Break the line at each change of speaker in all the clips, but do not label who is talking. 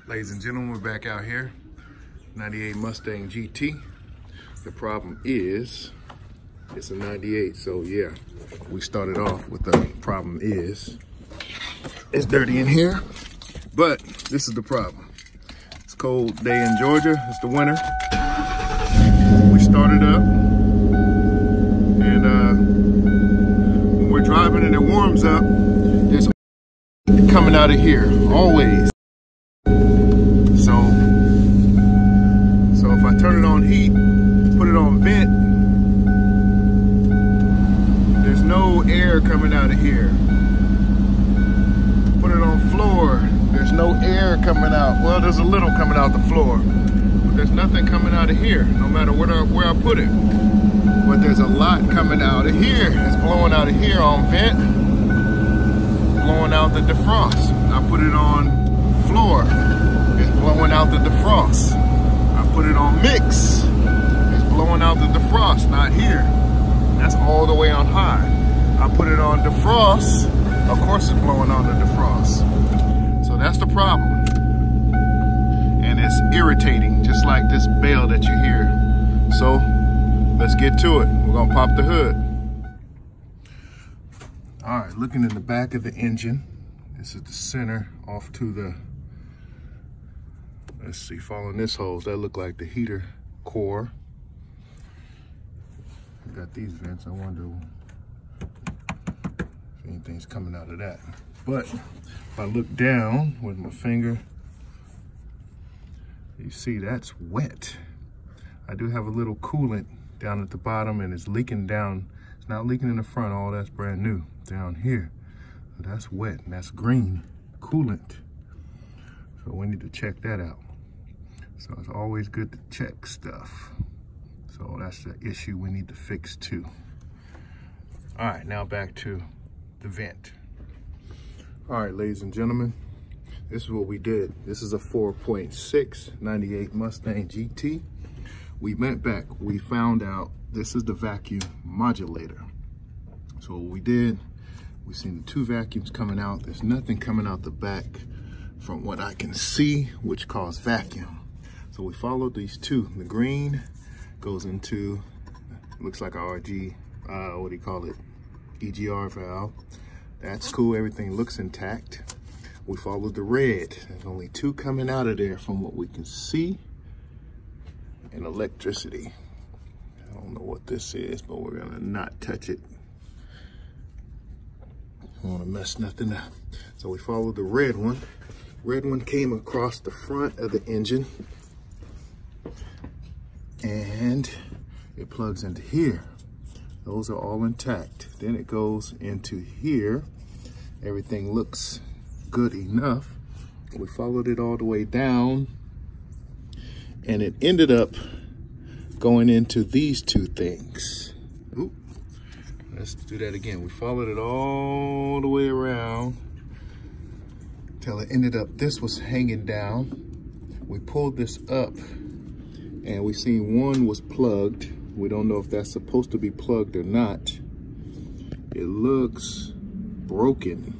Ladies and gentlemen, we're back out here, 98 Mustang GT. The problem is, it's a 98, so yeah, we started off with the problem is, it's dirty in here, but this is the problem. It's a cold day in Georgia, it's the winter. We started up, and when we're driving and it warms up, there's coming out of here, always. So if I turn it on heat, put it on vent, there's no air coming out of here. Put it on floor, there's no air coming out. Well, there's a little coming out the floor, but there's nothing coming out of here, no matter where I put it. But there's a lot coming out of here. It's blowing out of here on vent, blowing out the defrost. I put it on floor, it's blowing out the defrost. I put it on mix, it's blowing out the defrost, not here. That's all the way on high. I put it on defrost, of course it's blowing on the defrost. So that's the problem. And it's irritating, just like this bell that you hear. So let's get to it. We're gonna pop the hood. All right, looking in the back of the engine, this is the center off to the, let's see, following this hose, that look like the heater core. Got these vents, I wonder if anything's coming out of that. But if I look down with my finger, you see that's wet. I do have a little coolant down at the bottom and it's leaking down. It's not leaking in the front, all that's brand new down here. So that's wet and that's green coolant. So we need to check that out. So it's always good to check stuff. So that's the issue we need to fix too. All right, now back to the vent. All right, ladies and gentlemen, this is what we did. This is a 4.6 98 Mustang GT. We went back, we found out this is the vacuum modulator. So what we did, we seen the two vacuums coming out. There's nothing coming out the back from what I can see, which caused vacuum. So we followed these two. The green goes into, looks like a RG, what do you call it? EGR valve. That's cool, everything looks intact. We followed the red. There's only two coming out of there from what we can see. And electricity. I don't know what this is, but we're gonna not touch it. Don't wanna mess nothing up. So we followed the red one. Red one came across the front of the engine and it plugs into here. Those are all intact. Then it goes into here. Everything looks good enough. We followed it all the way down and it ended up going into these two things. Oop. Let's do that again. We followed it all the way around till it ended up, this was hanging down. We pulled this up and we seen one was plugged. We don't know if that's supposed to be plugged or not. It looks broken.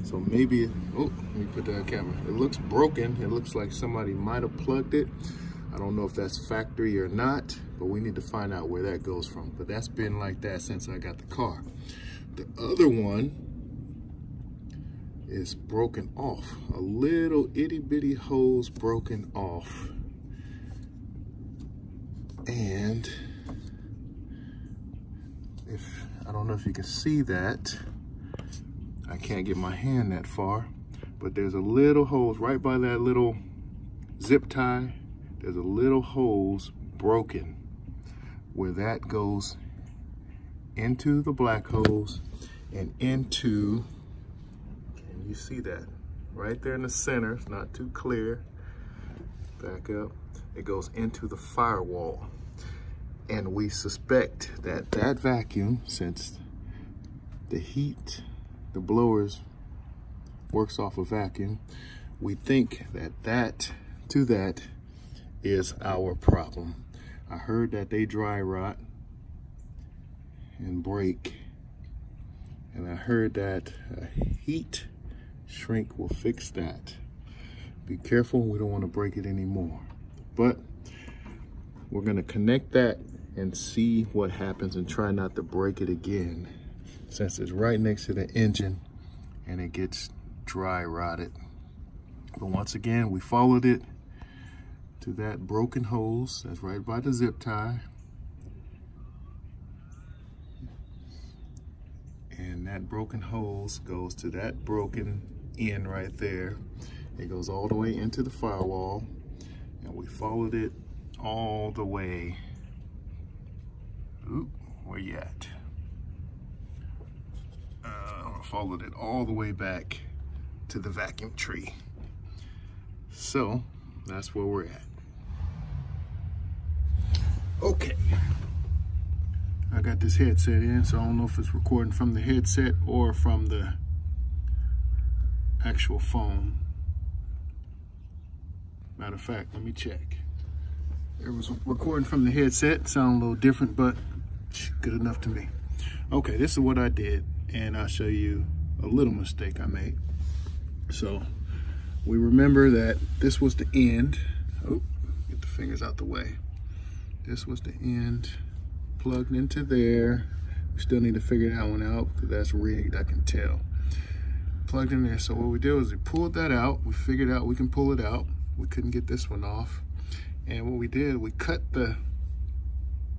So maybe, oh, let me put that on camera. It looks broken. It looks like somebody might have plugged it. I don't know if that's factory or not, but we need to find out where that goes from. But that's been like that since I got the car. The other one is broken off. A little itty bitty hose broken off. And I don't know if you can see that. I can't get my hand that far, but there's a little hose right by that little zip tie. There's a little hose broken where that goes into the black hose and into, can you see that? Right there in the center, it's not too clear. Back up, it goes into the firewall. And we suspect that that vacuum, since the heat, the blowers works off a vacuum, we think that that is our problem. I heard that they dry rot and break, and I heard that a heat shrink will fix that. Be careful, we don't want to break it anymore. But we're going to connect that and see what happens and try not to break it again, since it's right next to the engine and it gets dry rotted. But once again, we followed it to that broken hose that's right by the zip tie. And that broken hose goes to that broken end right there. It goes all the way into the firewall, and we followed it all the way. Ooh, where you at? Followed it all the way back to the vacuum tree. So that's where we're at. Okay, I got this headset in, so I don't know if it's recording from the headset or from the actual phone. Matter of fact, let me check. It was recording from the headset. Sound a little different, but good enough to me. Okay, this is what I did, and I'll show you a little mistake I made. So we remember that this was the end. Oh, get the fingers out the way. This was the end plugged into there. We still need to figure that one out because that's rigged, I can tell. Plugged in there. So what we did was we pulled that out. We figured out we can pull it out. We couldn't get this one off. And what we did, we cut the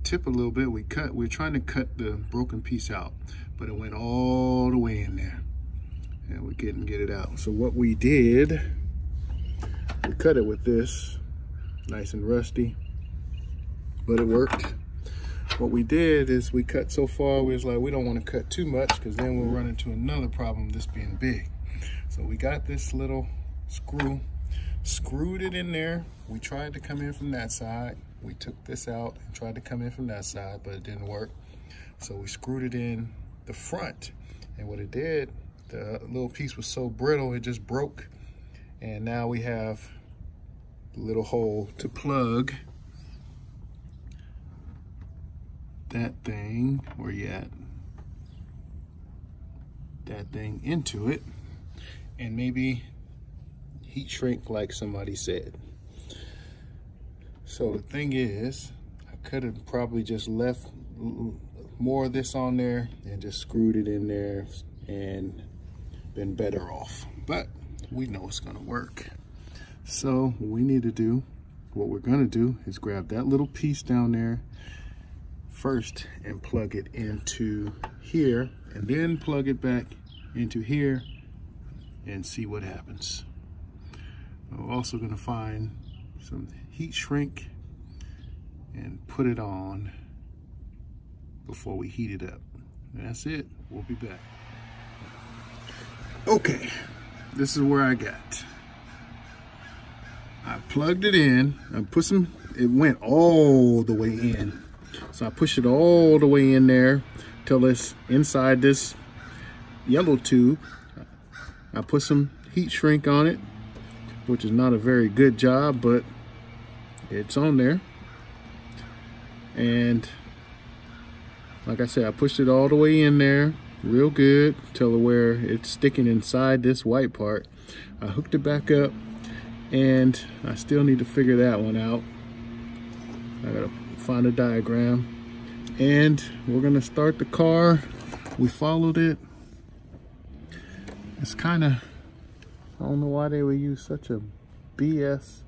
tip a little bit. We were trying to cut the broken piece out, but it went all the way in there and we couldn't get it out. So what we did, we cut it with this, nice and rusty, but it worked. What we did is we cut so far, we was like, we don't want to cut too much because then we'll run into another problem, this being big. So we got this little screw, screwed it in there. We tried to come in from that side. We took this out and tried to come in from that side, but it didn't work. So we screwed it in the front. And what it did, the little piece was so brittle, it just broke. And now we have the little hole to plug that thing, where you at? That thing into it, and maybe heat shrink like somebody said. So the thing is, I could have probably just left more of this on there and just screwed it in there and been better off. But we know it's gonna work. So what we need to do, what we're gonna do is grab that little piece down there first and plug it into here, and then plug it back into here and see what happens. We're also gonna find some heat shrink and put it on before we heat it up. And that's it, we'll be back. Okay, this is where I got. I plugged it in, I put some, it went all the way in. So I push it all the way in there till it's inside this yellow tube. I put some heat shrink on it, which is not a very good job, but it's on there. And like I said, I pushed it all the way in there real good till where it's sticking inside this white part. I hooked it back up, and I still need to figure that one out. I gotta find a diagram, and we're gonna start the car. We followed it. It's kind of, I don't know why they would use such a BS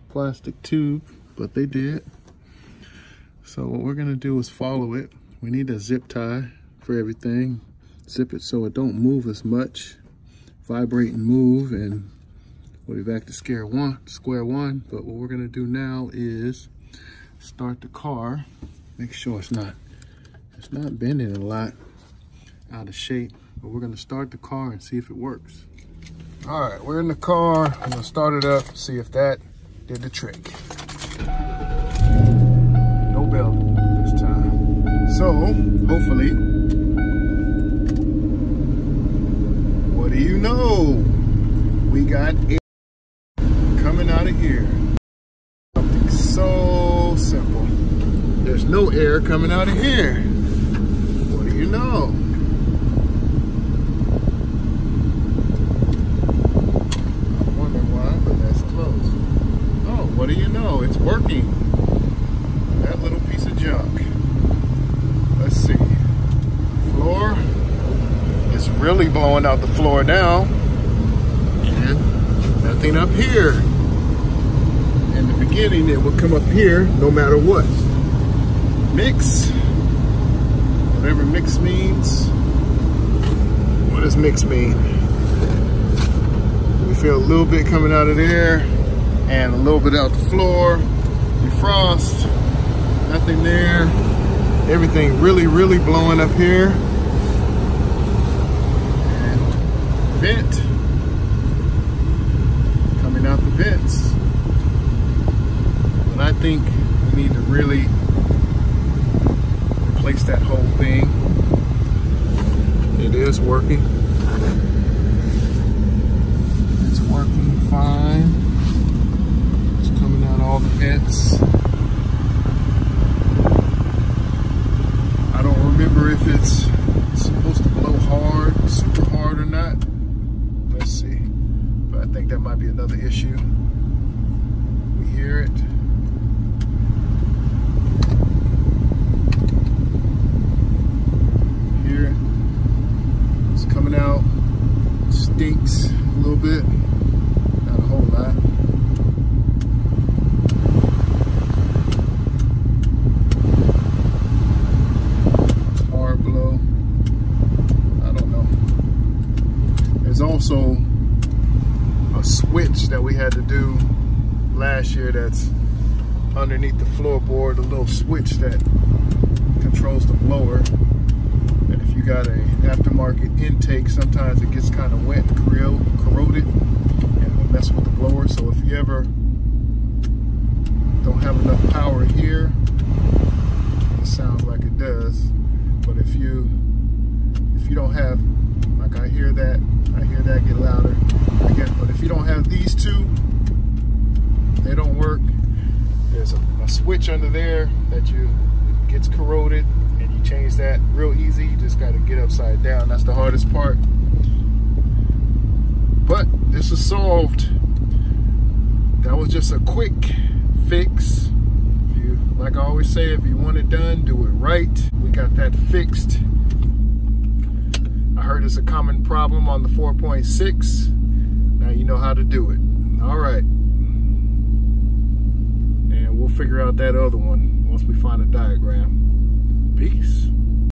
plastic tube, but they did. So what we're gonna do is follow it. We need a zip tie for everything. Zip it so it don't move as much, vibrate and move, and we'll be back to square one. But what we're gonna do now is start the car. Make sure it's not bending a lot, out of shape. But we're gonna start the car and see if it works. All right, we're in the car. I'm gonna start it up, see if that did the trick. No belt this time. So, hopefully, what do you know? We got air coming out of here. Something so simple. There's no air coming out of here. What do you know? I wonder why, but that's blowing out the floor now. And nothing up here. In the beginning, it would come up here no matter what. Mix. Whatever mix means. What does mix mean? We feel a little bit coming out of there and a little bit out the floor. Defrost. Nothing there. Everything really, really blowing up here. And vent. Coming out the vents. But I think we need to really replace that whole thing. It is working. It's working fine. It's coming out all the vents. I don't remember if it's supposed to blow hard, super hard or not. Let's see. But I think that might be another issue. We hear it. Hear it. It's coming out. Stinks a little bit. Not a whole lot. There's also a switch that we had to do last year that's underneath the floorboard, a little switch that controls the blower. And if you got a aftermarket intake, sometimes it gets kind of wet, corroded, and will mess with the blower. So if you ever don't have enough power here, it sounds like it does. But if you don't have, like I hear that get louder. But if you don't have these two, they don't work. There's a switch under there that gets corroded, and you change that real easy. You just got to get upside down. That's the hardest part. But this is solved. That was just a quick fix. Like I always say, if you want it done, do it right. We got that fixed. I heard it's a common problem on the 4.6. Now you know how to do it. All right. And we'll figure out that other one once we find a diagram. Peace.